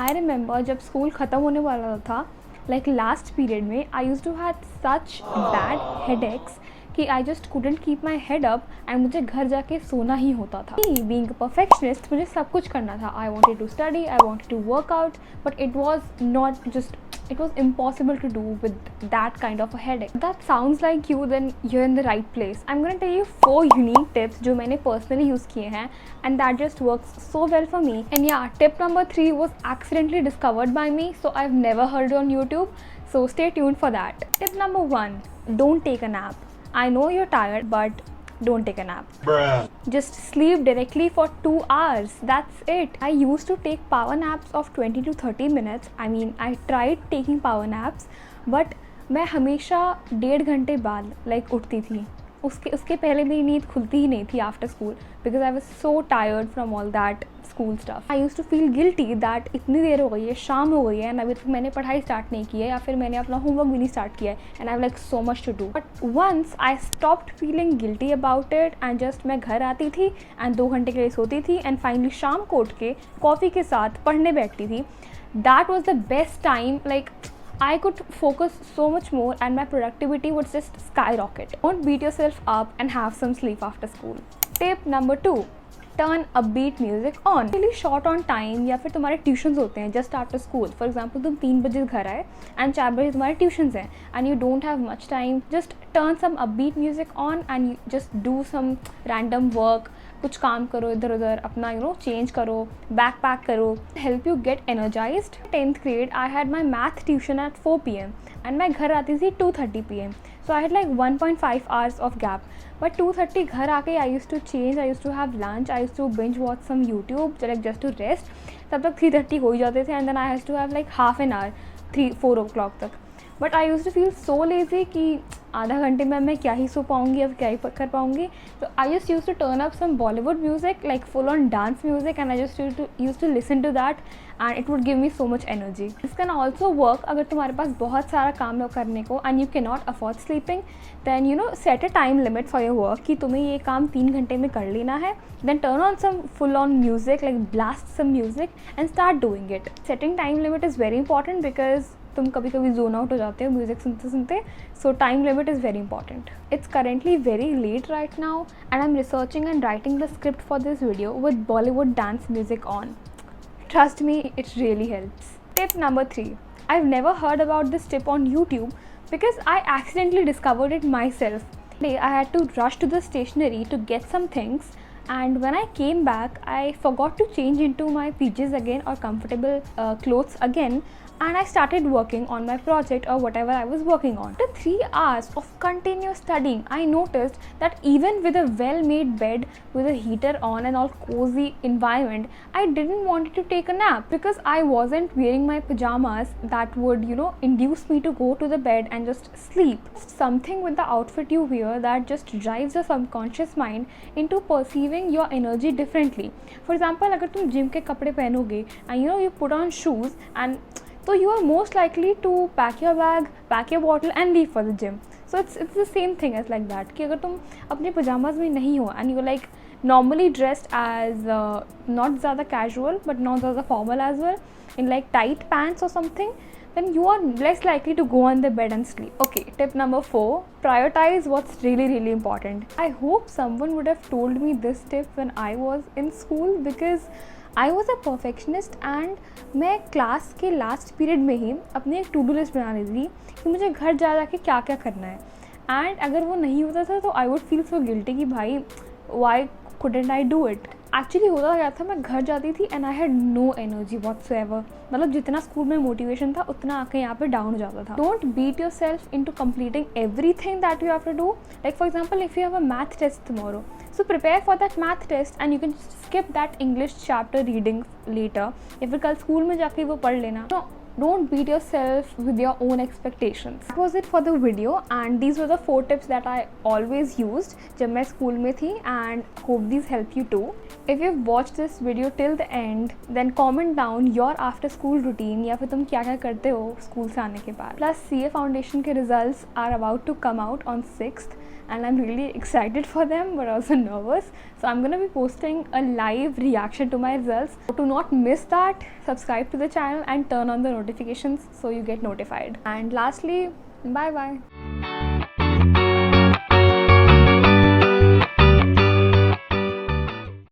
I remember जब school ख़त्म होने वाला था, लाइक लास्ट पीरियड में, I use to have such bad headaches कि I just couldn't keep my head up and मुझे घर जाके सोना ही होता था। बीइंग अ परफेक्शनिस्ट, मुझे सब कुछ करना था। I wanted to study, I wanted to work out, but it was not just, it was impossible to do with that kind of a headache. That sounds like you, then you're in the right place. I'm going to tell you 4 unique tips जो मैंने personally use किए हैं and that just works so well for me. And yeah, tip number 3 was accidentally discovered by me, so I've never heard it on YouTube, so stay tuned for that. Tip number 1, don't take a nap. I know you're tired, but don't take a nap. Bruh. Just sleep directly for 2 hours. That's it. I used to take power naps of 20 to 30 minutes. I mean, I tried taking power naps, but मैं हमेशा 1.5 घंटे बाद उठती थी। उसके पहले मेरी नींद खुलती ही नहीं थी after school, because I was so tired from all that school stuff. I use to feel guilty that इतनी देर हो गई है, शाम हो गई है एंड अभी तक मैंने पढ़ाई स्टार्ट नहीं की है, या फिर मैंने अपना होमवर्क भी नहीं स्टार्ट किया है and I have like so much to do. But once I stopped feeling guilty about it and just मैं घर आती थी एंड 2 घंटे के लिए सोती थी एंड फाइनली शाम को उठ के कॉफ़ी के साथ पढ़ने बैठती थी। That was the best time. Like I could focus so much more and my productivity would just skyrocket. Don't beat yourself up and have some sleep after school. Tip number 2, turn upbeat music on. Really short on time, या फिर तुम्हारे tuitions होते हैं just after school. For example, तुम 3 बजे घर आए and 4 बजे तुम्हारे ट्यूशन्स हैं and you don't have much time. Just turn some upbeat music on and you just do some random work. कुछ काम करो इधर उधर, अपना चेंज करो, बैक पैक करो, help you get energised. 10th grade I had my math tuition at 4 PM and मैं घर आती थी 2:30 PM. So I had like 1.5 hours of gap. But 2:30 घर आके I use to change, I use to have lunch, I use to binge watch some YouTube like just to rest. तब तक 3:30 हो ही जाते थे and then I has to have like half an hour 3-4 o'clock तक. But I use to feel so lazy कि आधा घंटे में मैं क्या ही सो पाऊँगी, अब क्या ही कर पाऊँगी. तो I just used to turn up some Bollywood music like full on dance music and I just used to listen to that and it would give me so much energy. This can also work अगर तुम्हारे पास बहुत सारा काम है करने को and you can not afford sleeping. Then set a time limit for your work कि तुम्हें ये काम 3 घंटे में कर लेना है. Then turn on some full on music like blast some music and start doing it. Setting time limit is very important because तुम कभी कभी जोन आउट हो जाते हो म्यूज़िक सुनते सुनते. So time limit is very important. It's currently very late right now and I am researching and writing the script for this video with Bollywood dance music on. Trust me, it really helps. Tip number 3. I've never heard about this tip on YouTube because I accidentally discovered it myself. Today I had to rush to the stationery to get some things, and when I came back I forgot to change into my PJs again or comfortable clothes again, and I started working on my project or whatever I was working on. After 3 hours of continuous studying, I noticed that even with a well-made bed with a heater on and all cozy environment, I didn't want to take a nap because I wasn't wearing my pajamas that would induce me to go to the bed and just sleep. Something with the outfit you wear that just drives the subconscious mind into perceiving your energy differently. For example, अगर तुम gym के कपड़े पहनोगे and you put on shoes, and so you are most likely to pack your bag, pack your bottle and leave for the gym. So it's the same thing as like that कि अगर तुम अपने pyjamas में नहीं हो and you're like normally dressed as not ज़्यादा casual but not ज़्यादा formal as well, in like tight pants or something, then you are less likely to go on the bed and sleep. Okay, tip number 4, prioritize what's really important. I hope someone would have told me this tip when I was in school because I was a perfectionist and मैं class के last period में ही अपनी एक to do list बना ली थी कि मुझे घर जा के क्या क्या करना है. एंड अगर वो नहीं होता था तो I would feel so guilty कि भाई why couldn't I do it. Actually होता क्या था, मैं घर जाती थी and I had no energy whatsoever. मतलब जितना स्कूल में मोटिवेशन था उतना आके यहाँ पे डाउन हो जाता था. Don't beat yourself into completing everything that you have to do. Like for example, if you have a math test tomorrow, so prepare for that math test and you can skip that English chapter reading later या फिर कल school में जाके वो पढ़ लेना. तो don't beat yourself with your own expectations. That was it for the video and these were the 4 tips that I always used जब मैं स्कूल में थी and hope these help you too. If you've watched this video till the end, then comment down your after school routine या फिर तुम क्या क्या करते हो स्कूल से आने के बाद. Plus CA Foundation के results are about to come out on 6th. and I'm really excited for them but also nervous. So I'm gonna be posting a live reaction to my results. To not miss that, subscribe to the channel and turn on the notifications so you get notified. And lastly, bye bye.